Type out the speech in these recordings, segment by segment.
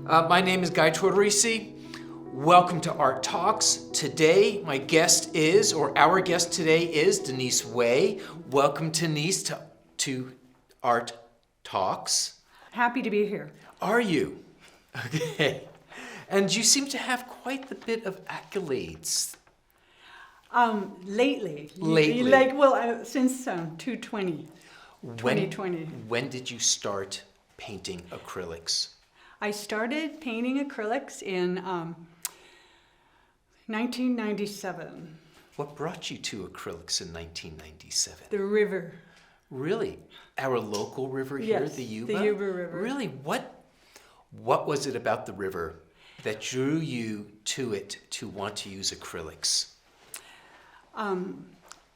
My name is Guy Tortorici. Welcome to Art Talks. Today, my guest is, or our guest today is Denise Wey. Welcome, Denise, to Art Talks. Happy to be here. Are you? Okay. And you seem to have quite the bit of accolades. Lately. Lately. Since 2020. When did you start painting acrylics? I started painting acrylics in 1997. What brought you to acrylics in 1997? The river. Really? Our local river here, Yes, the Yuba? the Yuba River. Really? What was it about the river that drew you to it to want to use acrylics?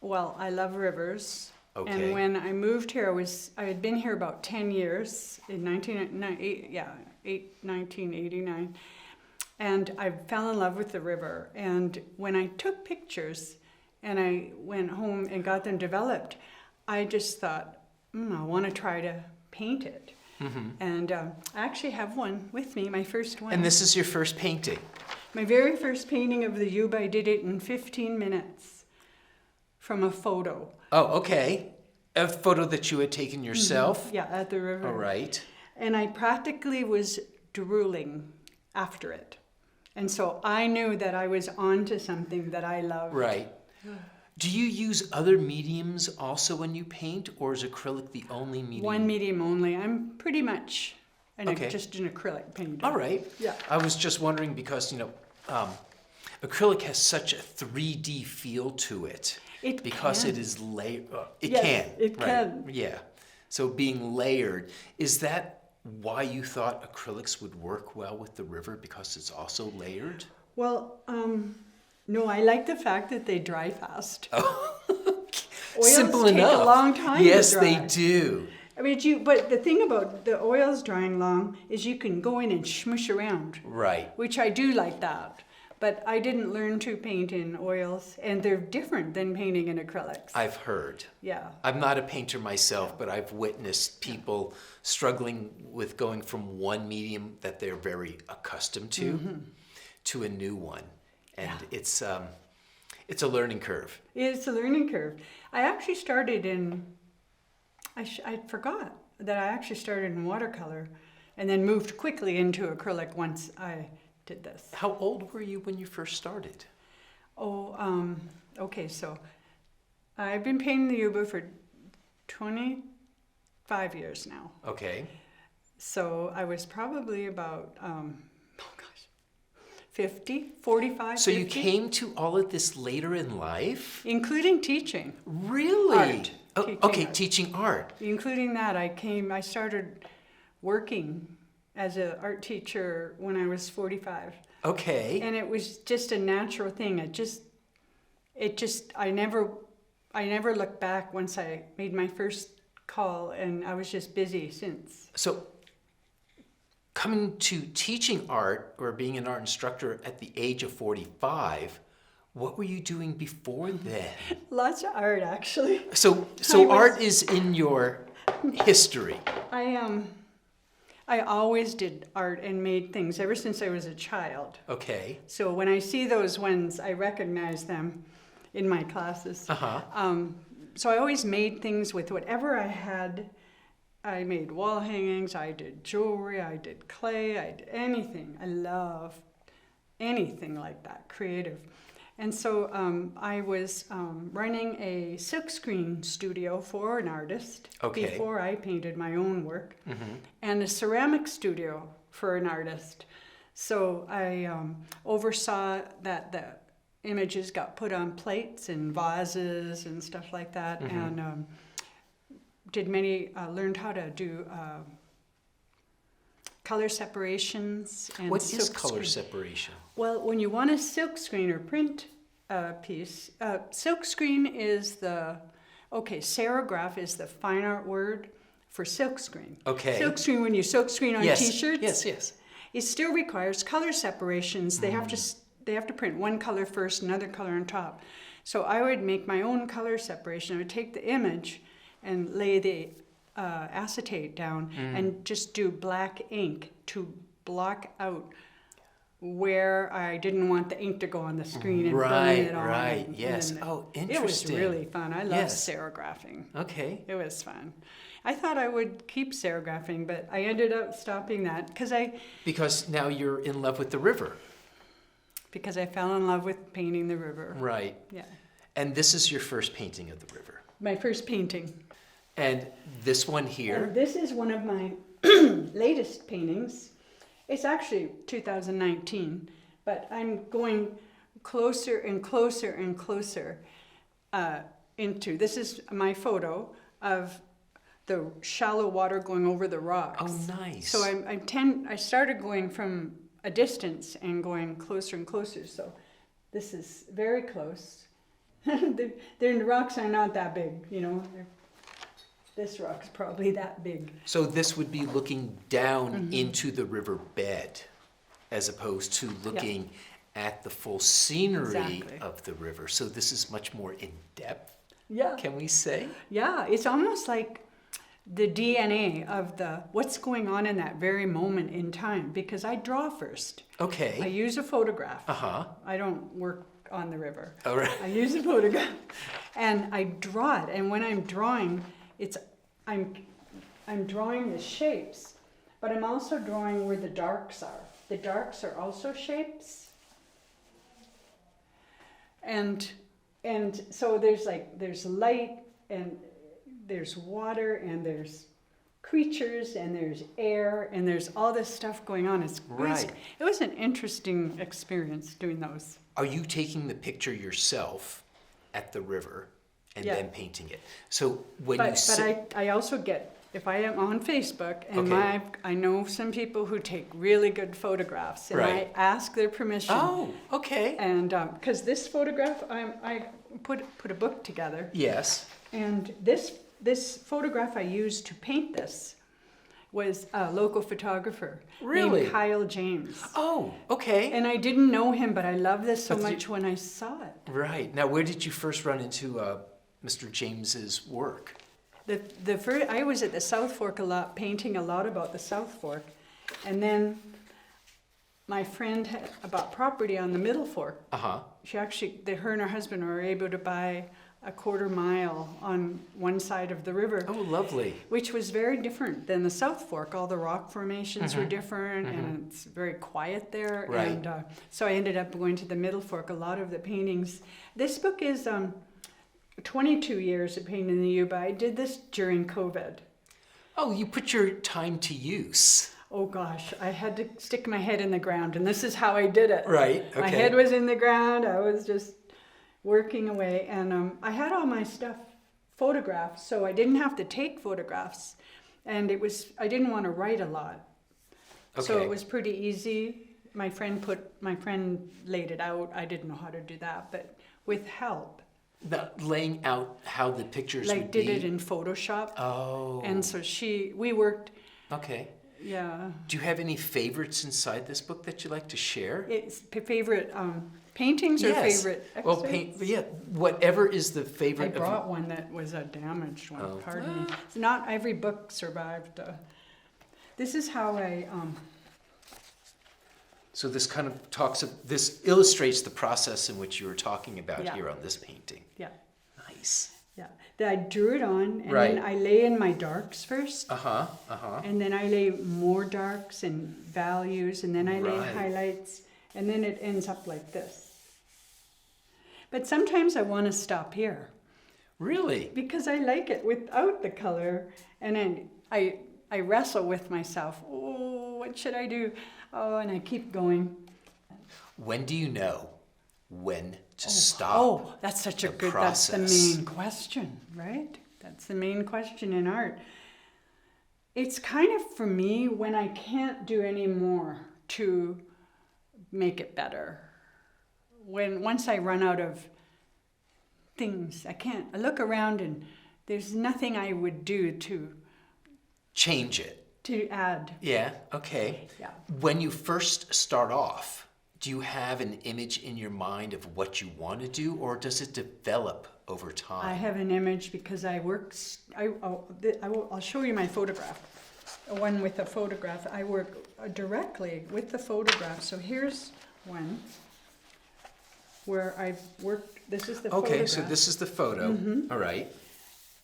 Well, I love rivers. Okay. And when I moved here, I had been here about 10 years in 1989. And I fell in love with the river. And when I took pictures and I went home and got them developed, I just thought, I want to try to paint it. Mm-hmm. And I actually have one with me, my first one. And this is your first painting? My very first painting of the Yuba, I did it in 15 minutes from a photo. Oh, okay. A photo that you had taken yourself? Mm-hmm. Yeah, at the river. All right. And I practically was drooling after it. And so I knew that I was onto something that I loved. Right. Do you use other mediums also when you paint, or is acrylic the only medium? One medium only. I'm pretty much Okay. just an acrylic painter. All right. Yeah. I was just wondering because, acrylic has such a 3D feel to it. It because can. it is layered. It Yes, can. it right. can. Yeah. So being layered, is that why you thought acrylics would work well with the river, because it's also layered? Well, no, I like the fact that they dry fast. Oh, Oils simple take enough. a long time Yes, to dry. they do. I mean, but the thing about the oils drying long is you can go in and smush around. Right. Which I do like that. But I didn't learn to paint in oils, and they're different than painting in acrylics. I've heard. Yeah. I'm not a painter myself, but I've witnessed people struggling with going from one medium that they're very accustomed to a new one. And it's a learning curve. It's a learning curve. I actually started I forgot that I actually started in watercolor and then moved quickly into acrylic once I did this. How old were you when you first started? Okay, so I've been painting the Yuba for 25 years now. Okay. So I was probably about, 45, So 50. you came to all of this later in life? Including teaching. Really? Art. Teaching art. Including that, I started working as an art teacher when I was 45. Okay. And it was just a natural thing. I never looked back once I made my first call, and I was just busy since. So coming to teaching art or being an art instructor at the age of 45, what were you doing before then? Lots of art, actually. So art is in your history. I always did art and made things ever since I was a child. Okay. So when I see those ones, I recognize them in my classes. Uh-huh. So I always made things with whatever I had. I made wall hangings, I did jewelry, I did clay, I did anything. I love anything like that, creative. And so I was running a silkscreen studio for an artist before I painted my own work, and a ceramic studio for an artist. So I oversaw that the images got put on plates and vases and stuff like that, and learned how to do color separations. And what is color separation? Well, when you want a silk screen or print piece, silk screen is serigraph is the fine art word for silk screen. Okay. Silk screen, when you silk screen on t-shirts. Yes. It still requires color separations. They have to print one color first, another color on top. So I would make my own color separation. I would take the image and lay the acetate down and just do black ink to block out where I didn't want the ink to go on the screen and burn Right, it on. right, and yes. then Oh, It was interesting. really fun. I love Yes. serigraphing. Okay. It was fun. I thought I would keep serigraphing, but I ended up stopping that Because now you're in love with the river. because I fell in love with painting the river. Right. Yeah. And this is your first painting of the river. My first painting. And this one here. And this is one of my latest paintings. It's actually 2019, but I'm going closer and closer and closer into. This is my photo of the shallow water going over the rocks. Oh, nice. So I started going from a distance and going closer and closer. So this is very close. The rocks are not that big, you know. This rock's probably that big. So this would be looking down into the river bed as opposed to looking at the full scenery Exactly. of the river. So this is much more in depth, Yeah. can we say? Yeah, it's almost like the DNA of what's going on in that very moment in time, because I draw first. I Okay. use a photograph. Uh-huh. I don't work on the river. All right. I use a photograph and I draw it. And when I'm drawing, I'm drawing the shapes, but I'm also drawing where the darks are. The darks are also shapes. And so there's light and there's water and there's creatures and there's air and there's all this stuff going on. Right. It was an interesting experience doing those. Are you taking the picture yourself at the river and Yeah. then painting it? So when you But I also get, if I am on Facebook and Okay. I know some people who take really good photographs and Right. I ask their permission. Oh, okay. And because this photograph, I put a book together. Yes. And this photograph I used to paint this was a local photographer Really? named Kyle James. Oh, okay. And I didn't know him, but I loved this so But much when I saw it. Right. Now, where did you first run into Mr. James's work? The first, I was at the South Fork a lot, painting a lot about the South Fork, and then my friend had bought property on the Middle Fork. Uh-huh. Her and her husband were able to buy a 1/4 mile on one side of the river, Oh, lovely. which was very different than the South Fork. All the rock formations were different, and it's very quiet there. Right. And so I ended up going to the Middle Fork. A lot of the paintings. This book is 22 years of painting in the U, but I did this during COVID. Oh, you put your time to use. Oh gosh, I had to stick my head in the ground, and this is how I did it. Right, okay. My head was in the ground. I was just working away, and I had all my stuff photographed, so I didn't have to take photographs, and I didn't want to write a lot, so Okay. it was pretty easy. My friend laid it out. I didn't know how to do that, but with help, The laying out how the pictures would be. did it in Photoshop, Oh. and so we worked. Okay. Yeah. Do you have any favorites inside this book that you like to share? It's favorite paintings or Yes. favorite excerpts? Well, whatever is the I favorite of brought one that was a damaged one. Oh. Pardon me. Not every book survived. This is how I. So this kind of this illustrates the process in which you were talking about Yeah. here on this painting. Yeah, Nice. yeah. Then I drew it on, and Right. then I lay in my darks first, Uh-huh, uh-huh. and then I lay more darks and values, and then I lay Right. highlights, and then it ends up like this. But sometimes I want to stop here Really? because I like it without the color, and then I wrestle with myself. Oh, what should I do? Oh, and I keep going. When do you know when to stop? Oh, that's such a the good, process. that's the main question, right? That's the main question in art. It's kind of, for me, when I can't do any more to make it better. Once I run out of things, I look around and there's nothing I would do to Change it. add. Yeah, okay. Yeah. When you first start off, do you have an image in your mind of what you want to do, or does it develop over time? I have an image because I work, I'll show you my photograph. one with a photograph. I work directly with the photograph. So here's one where I've worked. This is the Okay, photograph. so this is the photo. All right.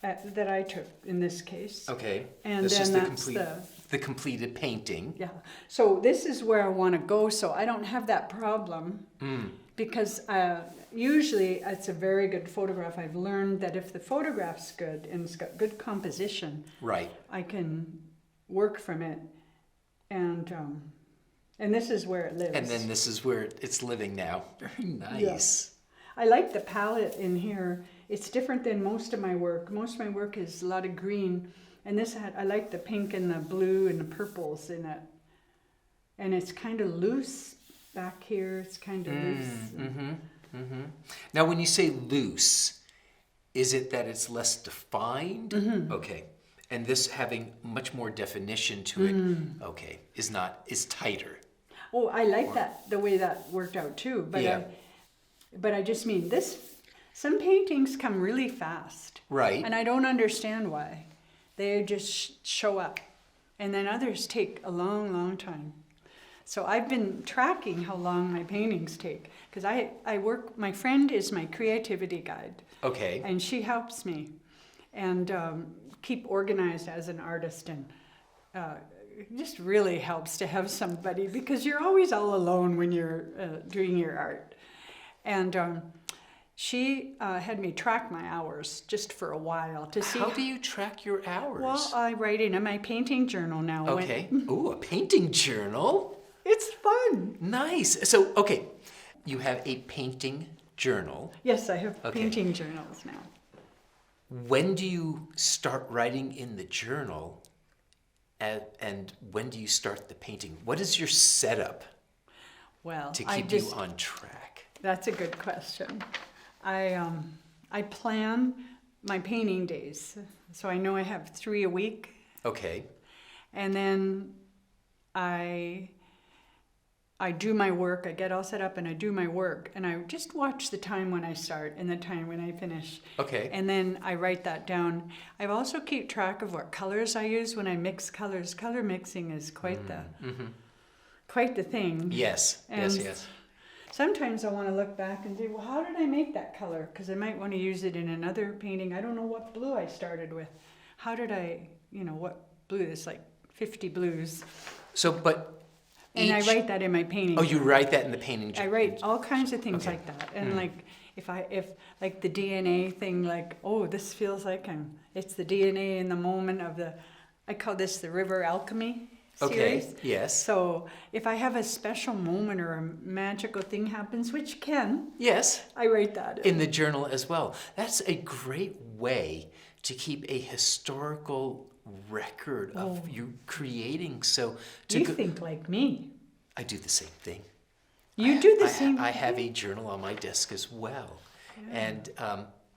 That I took in this case. Okay. And this then is that's the completed painting. Yeah. So this is where I want to go. So I don't have that problem because usually it's a very good photograph. I've learned that if the photograph's good and it's got good composition, Right. I can work from it. And this is where it lives. And then this is where it's living now. Very nice. I like the palette in here. It's different than most of my work. Most of my work is a lot of green, and I like the pink and the blue and the purples in it. And it's kind of loose back here. It's kind of loose. Now, when you say loose, is it that it's less defined? Okay. And this having much more definition to it, okay, is tighter. Oh, I like that, the way that worked out too. But Yeah. But I just mean some paintings come really fast. Right. And I don't understand why. They just show up. And then others take a long, long time. So I've been tracking how long my paintings take. Because my friend is my creativity guide. Okay. And she helps me and keep organized as an artist. And it just really helps to have somebody because you're always all alone when you're doing your art. And she had me track my hours just for a while to see. How do you track your hours? Well, I write in my painting journal now. Okay. Ooh, a painting journal. It's fun. Nice. So, okay, you have a painting journal. Yes, I have Okay. painting journals now. When do you start writing in the journal? And when do you start the painting? What is your setup Well, to keep you on track? That's a good question. I plan my painting days, so I know I have 3 a week, Okay. and then I do my work. I get all set up and I do my work, and I just watch the time when I start and the time when I finish. Okay. And then I write that down. I also keep track of what colors I use when I mix colors. Color mixing is quite the thing. Yes. And Yes. sometimes I want to look back and say, well, how did I make that color? Because I might want to use it in another painting. I don't know what blue I started with. How did I, what blue? It's like 50 blues. So, but And I write that in my painting. Oh, you write that in the painting I journal. write all kinds of things Okay. like that. And if like the DNA thing, like, oh, this feels like it's the DNA in the moment of I call this the River Alchemy series. Okay, yes. So if I have a special moment or a magical thing happens, which can, Yes. I write that In the journal as well. That's a great way to keep a historical record of you creating. So You think like me. I do the same thing. You do the same I thing. have a journal on my desk as well. And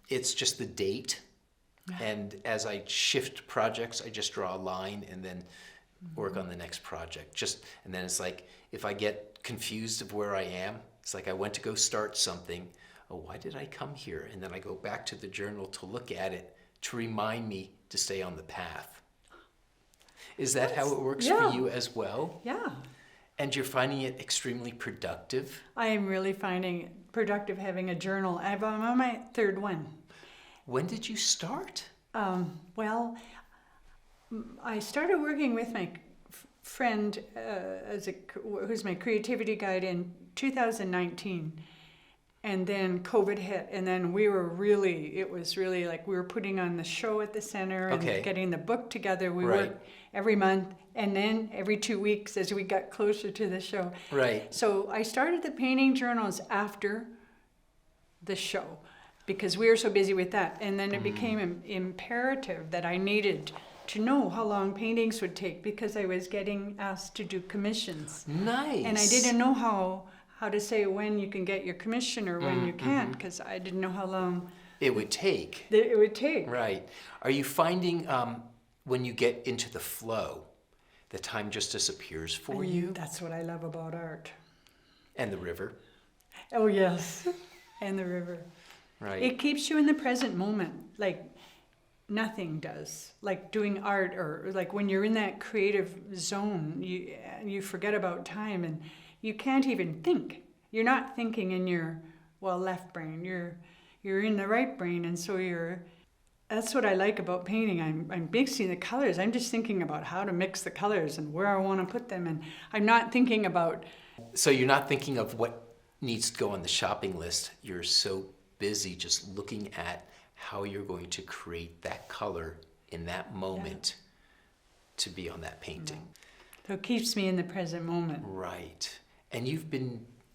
it's just the date. And as I shift projects, I just draw a line and then work on the next project. And then it's like, if I get confused of where I am, it's like I went to go start something. Oh, why did I come here? And then I go back to the journal to look at it, to remind me to stay on the path. Is that how it works for you as well? Yeah. And you're finding it extremely productive? I am really finding it productive having a journal. I'm on my 3rd one. When did you start? Well, I started working with my friend who's my creativity guide in 2019. And then COVID hit, and then it was really like we were putting on the show at the center and getting the book together. We worked every month and then every 2 weeks as we got closer to the show. Right. So I started the painting journals after the show because we were so busy with that. And then it became imperative that I needed to know how long paintings would take because I was getting asked to do commissions. Nice. And I didn't know how to say when you can get your commission or when you can't, because I didn't know how long it would take. it would take. Right. Are you finding when you get into the flow, the time just disappears for you? That's what I love about art. And the river. Oh, yes. And the river. Right. It keeps you in the present moment. Like, nothing does. Like doing art, or like when you're in that creative zone, you forget about time and you can't even think. You're not thinking in your left brain. You're in the right brain, and so that's what I like about painting. I'm mixing the colors. I'm just thinking about how to mix the colors and where I want to put them, and I'm not thinking about. So you're not thinking of what needs to go on the shopping list. You're so busy just looking at how you're going to create that color in that moment to be on that painting. So it keeps me in the present moment. Right. And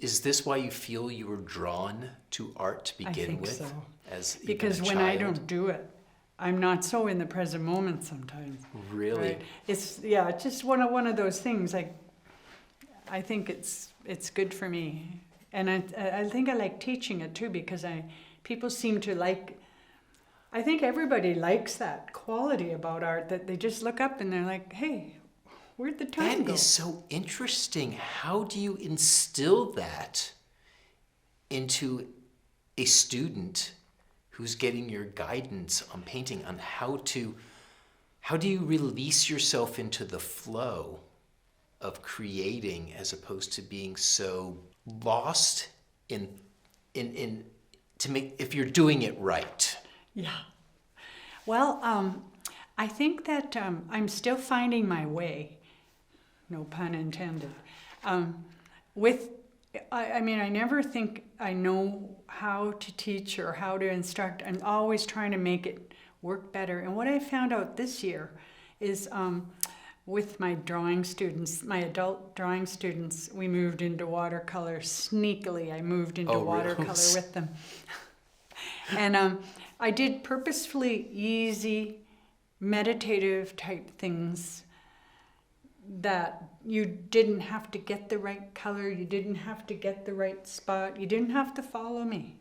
is this why you feel you were drawn to art to begin with? I think so. As even Because a when child? I don't do it, I'm not so in the present moment sometimes. Really? Right? It's just one of those things. Like, I think it's good for me, and I think I like teaching it too, because people seem to like. I think everybody likes that quality about art, that they just look up and they're like, hey, where'd the time go? That is so interesting. How do you instill that into a student who's getting your guidance on painting, on how do you release yourself into the flow of creating as opposed to being so lost in to make, if you're doing it right? Yeah. Well, I think that I'm still finding my way, no pun intended. I never think I know how to teach or how to instruct. I'm always trying to make it work better. And what I found out this year is with my drawing students, my adult drawing students, we moved into watercolor sneakily. I moved into watercolor with them. And I did purposefully easy, meditative type things that you didn't have to get the right color, you didn't have to get the right spot, you didn't have to follow me.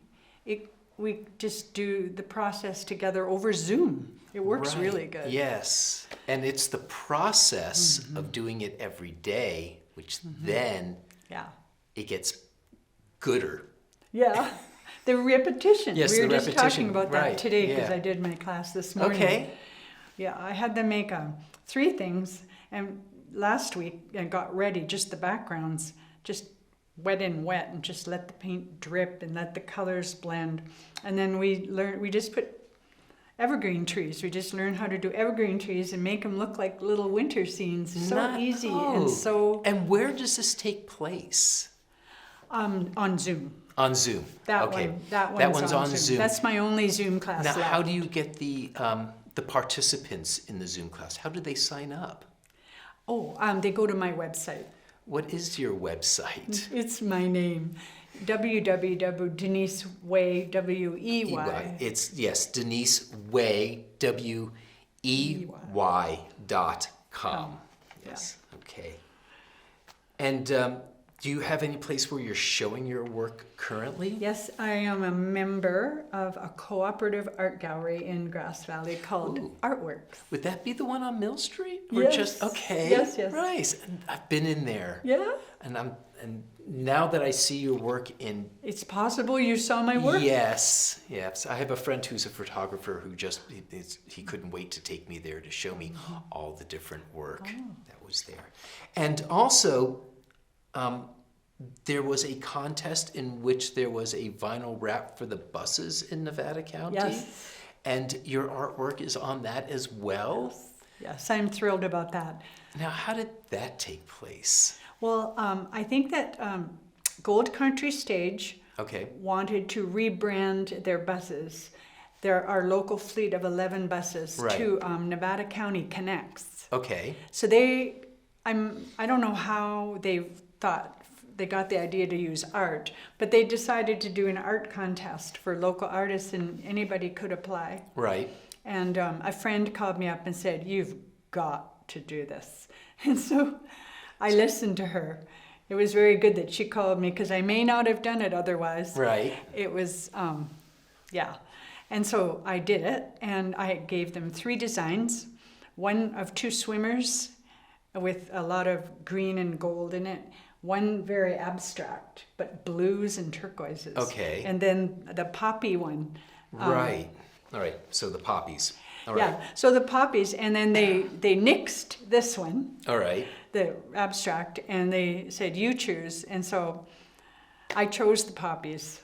We just do the process together over Zoom. It works really good. Yes, and it's the process of doing it every day, which then it gets gooder. Yeah. The repetition. Yes, we were the just repetition. talking about that today, because I did my class this morning. Okay. Yeah, I had them make 3 things, and last week I got ready, just the backgrounds, just wet and just let the paint drip and let the colors blend. And then we just put evergreen trees. We just learned how to do evergreen trees and make them look like little winter scenes. So easy and so. And where does this take place? On Zoom. On Zoom. That one's on Zoom. That's my only Zoom class now, left. how do you get the participants in the Zoom class? How do they sign up? They go to my website. What is your website? It's my name. Denise Wey, W-E-Y. It's, Denise Wey, WEY.com. Yes, okay. And do you have any place where you're showing your work currently? Yes, I am a member of a cooperative art gallery in Grass Valley called Artworks. Would that be the one on Mill Street? Or Yes. Okay. Yes. Right. And I've been in there. Yeah? And now that I see your work in... It's possible you saw my work? Yes. I have a friend who's a photographer who he couldn't wait to take me there to show me all the different work that was there. And also... there was a contest in which there was a vinyl wrap for the buses in Nevada County. Yes. And your artwork is on that as well? Yes, I'm thrilled about that. Now, how did that take place? Well, I think that Gold Country Stage wanted to rebrand their buses. Our local fleet of 11 buses to Nevada County Connects. Okay. So I don't know how they thought they got the idea to use art, but they decided to do an art contest for local artists, and anybody could apply. Right. And a friend called me up and said, "You've got to do this." And so I listened to her. It was very good that she called me, because I may not have done it otherwise. Right. It was, And so I did it, and I gave them 3 designs, one of 2 swimmers with a lot of green and gold in it, one very abstract, but blues and turquoises. Okay. And then the poppy one. Right. All right. So the poppies. All right. Yeah. So the poppies, and then they nixed this one, All right. the abstract, and they said, you choose. And so I chose the poppies.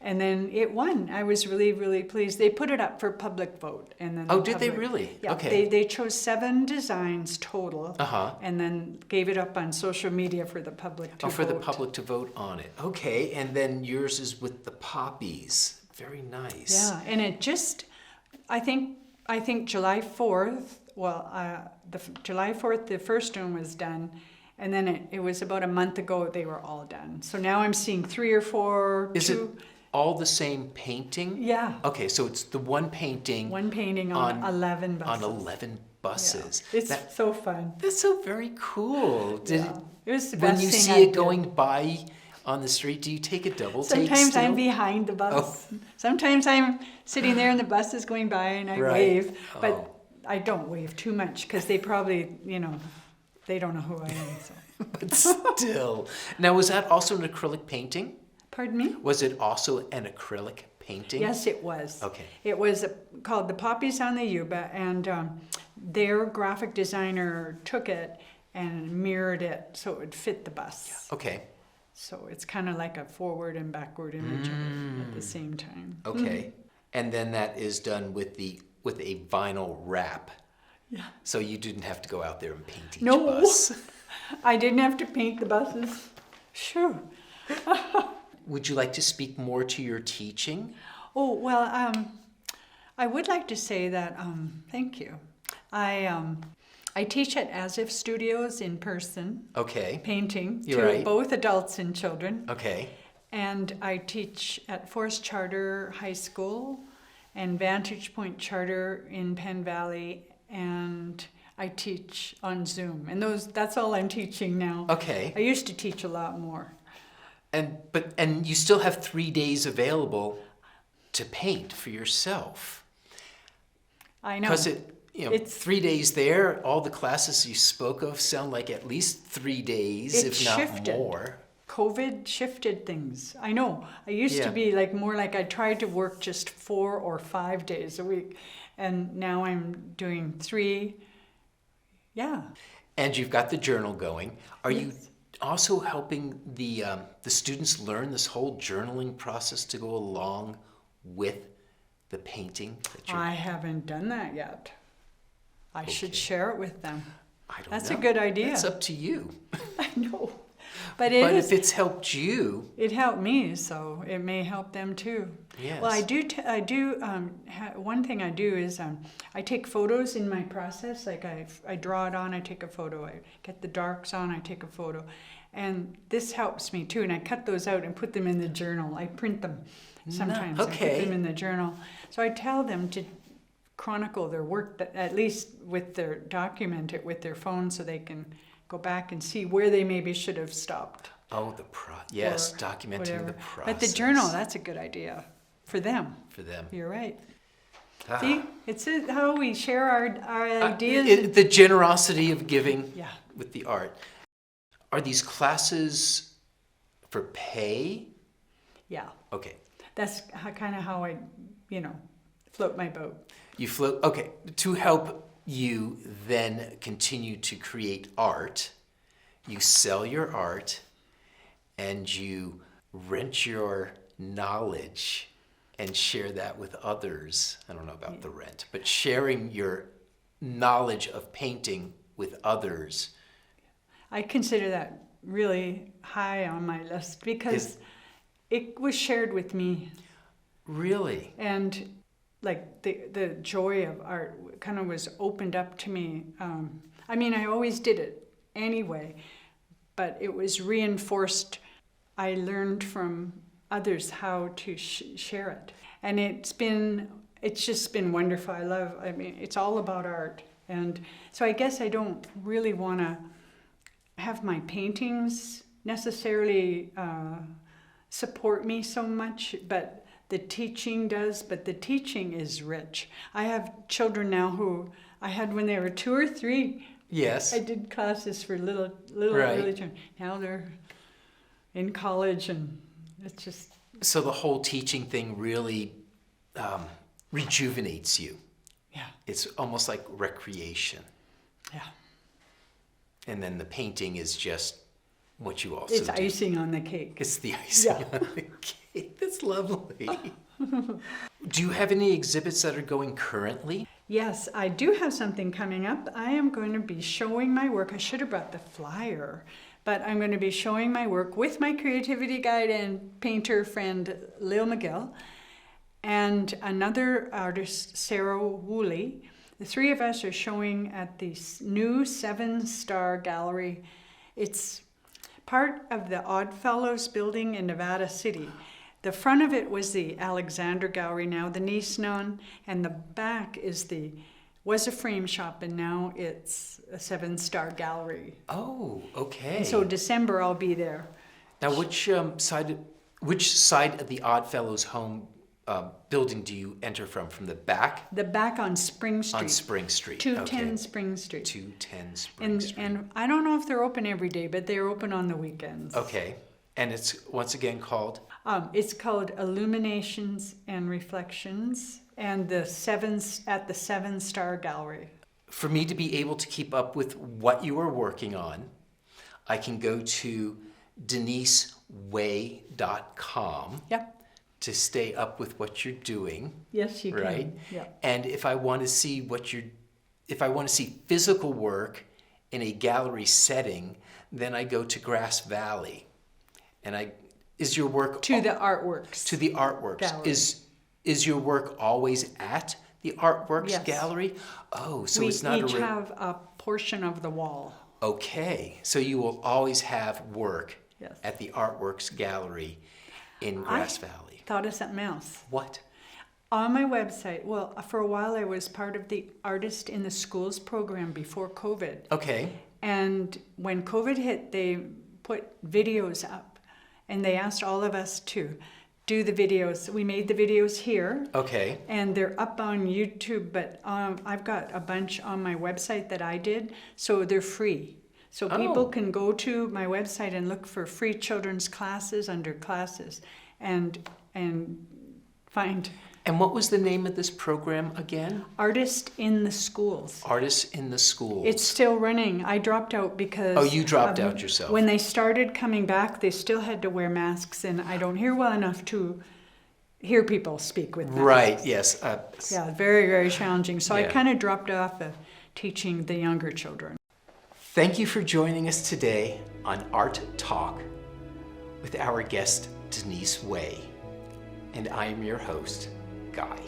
And then it won. I was really, really pleased. They put it up for public vote. And then Oh, did they really? Yeah, Okay. they chose 7 designs total. Uh-huh. And then gave it up on social media for the public to vote. For the public to vote on it. Okay, and then yours is with the poppies. Very nice. Yeah, and it just, I think July 4th, July 4th, the first one was done. And then it was about a month ago they were all done. So now I'm seeing 3 or 4. Is it all the same painting? Yeah. Okay, so it's the one painting. One painting on 11 buses. On 11 buses. Yeah. It's so fun. That's so very cool. It was the when best you thing see I it did. going by on the street, do you take a double take Sometimes still? I'm behind the bus. Oh. Sometimes I'm sitting there and the bus is going by and I Right. wave. But Oh. I don't wave too much because they probably, they don't know who I am. So. But still. Now, was that also an acrylic painting? Pardon me? Was it also an acrylic painting? Yes, it was. Okay. It was called The Poppies on the Yuba, and their graphic designer took it and mirrored it so it would fit the bus. Okay. So it's kind of like a forward and backward image of it at the same time. Okay. And then that is done with a vinyl wrap. Yeah. So you didn't have to go out there and paint each No. bus. I didn't have to paint the buses. Sure. Would you like to speak more to your teaching? Oh, well, I would like to say that, thank you. I teach at As If Studios in person, Okay. painting, You're to right. both adults and children. Okay. And I teach at Forest Charter High School and Vantage Point Charter in Penn Valley, and I teach on Zoom. And that's all I'm teaching now. Okay. I used to teach a lot more. And you still have 3 days available to paint for yourself. I know. Because It's- 3 days there, all the classes you spoke of sound like at least 3 days, It if not shifted. more. COVID shifted things. I know. I used to Yeah. be more like I tried to work just 4 or 5 days a week. And now I'm doing 3. Yeah. And you've got the journal going. Are you also helping the students learn this whole journaling process to go along with the painting that you're... I haven't done that yet. I should Okay. share it with them. I don't That's know. a good idea. It's up to you. I know. But But if it's helped you, it helped me, so it may help them too. yes. Well, one thing I do is I take photos in my process. Like I draw it on, I take a photo. I get the darks on, I take a photo. And this helps me too. And I cut those out and put them in the journal. I print them sometimes. I put okay. them in the journal. So I tell them to chronicle their work, that at least document it with their phone so they can go back and see where they maybe should have stopped. Oh, yes, or documenting whatever. the process. But the journal, that's a good idea for them. for them. You're right. Ah. See, it's how we share our ideas. The generosity of giving Yeah. with the art. Are these classes for pay? Yeah, Okay. that's kind of how I, float my boat. You float. Okay. To help you then continue to create art, you sell your art and you rent your knowledge and share that with others. I don't know about the rent, but sharing your knowledge of painting with others. I consider that really high on my list because it was shared with me, Really? and like the joy of art kind of was opened up to me. I always did it anyway, but it was reinforced. I learned from others how to share it, and it's just been wonderful. It's all about art, and so I guess I don't really want to have my paintings necessarily support me so much, but the teaching does. But the teaching is rich. I have children now who I had when they were 2 or 3. Yes. I did classes for little Right. early children. Now they're in college, and it's just So the whole teaching thing really rejuvenates you. Yeah. It's almost like recreation. Yeah. And then the painting is just what you also It's do. icing on the cake. It's the icing Yeah. on the cake. That's lovely. Do you have any exhibits that are going currently? Yes, I do have something coming up. I am going to be showing my work. I should have brought the flyer, but I'm going to be showing my work with my creativity guide and painter friend Lil McGill and another artist, Sarah Woolley. The three of us are showing at the new 7-Star Gallery. It's part of the Oddfellows building in Nevada City. The front of it was the Alexander Gallery, now the Nice-Non, and the back was a frame shop, and now it's a 7-Star Gallery. Oh, okay. And so December I'll be there. Now, which side of the Oddfellows home building do you enter from? From the back? The back on Spring Street. On Spring Street. 210 okay. Spring Street. 210 Spring Street. And I don't know if they're open every day, but they're open on the weekends. Okay. And it's once again called? It's called Illuminations and Reflections, and at the 7-Star Gallery. For me to be able to keep up with what you are working on, I can go to denisewey.com. Yep. To stay up with what you're doing. Yes, you can. Right? Yeah. And if I want to see physical work in a gallery setting, then I go to Grass Valley. And is your work To the artworks. to the artworks. Gallery. Is your work always at the artworks Yes. gallery? Oh, so we it's not each have a portion of the wall. Okay. So you will always have work Yes. at the artworks gallery in Grass Valley. Thought of something else. What? On my website, well, for a while I was part of the Artist in the Schools program before COVID. Okay. And when COVID hit, they put videos up. And they asked all of us to do the videos. We made the videos here. Okay. And they're up on YouTube, but I've got a bunch on my website that I did, so they're free. So people can go to my website and look for free children's classes under classes and find And what was the name of this program again? Artist in the Schools. Artists in the Schools. It's still running. I dropped out because... Oh, you dropped out yourself. When they started coming back, they still had to wear masks, and I don't hear well enough to hear people speak with masks. Right, yes. Yeah, very, very challenging. So I Yeah. kind of dropped off of teaching the younger children. Thank you for joining us today on Art Talk with our guest, Denise Wey. And I am your host, Guy.